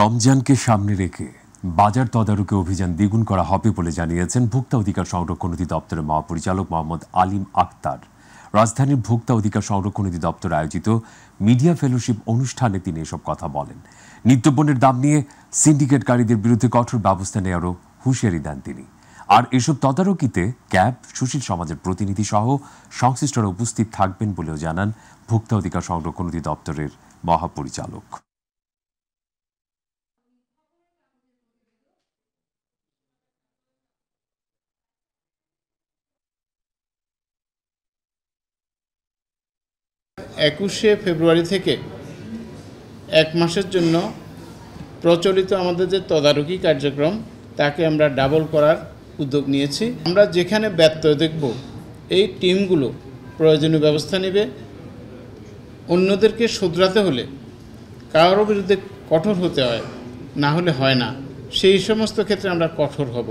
রমজানকে সামনে রেখে বাজার তদারকি অভিযান দ্বিগুণ করা হবে বলে জানিয়েছেন ভোক্তা অধিকার সংরক্ষণ অধিদপ্তরের মহাপরিচালক মোহাম্মদ আলিম আক্তার। রাজধানীর ভোক্তা অধিকার সংরক্ষণ অধিদপ্তর আয়োজিত মিডিয়া ফেলোশিপ অনুষ্ঠানে তিনি এসব কথা বলেন। নিত্যপণ্যের দাম নিয়ে সিন্ডিকেটকারীদের বিরুদ্ধে কঠোর ব্যবস্থা নেওয়ারও হুঁশিয়ারি দেন তিনি। আর এসব তদারকিতে ক্যাব, সুশীল সমাজের প্রতিনিধি সহ সংশ্লিষ্টরা উপস্থিত থাকবেন বলেও জানান ভোক্তা অধিকার সংরক্ষণ অধিদপ্তরের মহাপরিচালক। ফেব্রুয়ারি থেকে এক মাসের জন্য প্রচলিত আমাদের যে তদারকি কার্যক্রম তাকে আমরা ডাবল করার উদ্যোগ নিয়েছি। আমরা যেখানে ব্যত্যয় দেখব এই টিমগুলো প্রয়োজনীয় ব্যবস্থা নেবে। অন্যদেরকে শুধরাতে হলে কারোর বিরুদ্ধে কঠোর হতে হয়, না হলে হয় না। সেই সমস্ত ক্ষেত্রে আমরা কঠোর হব।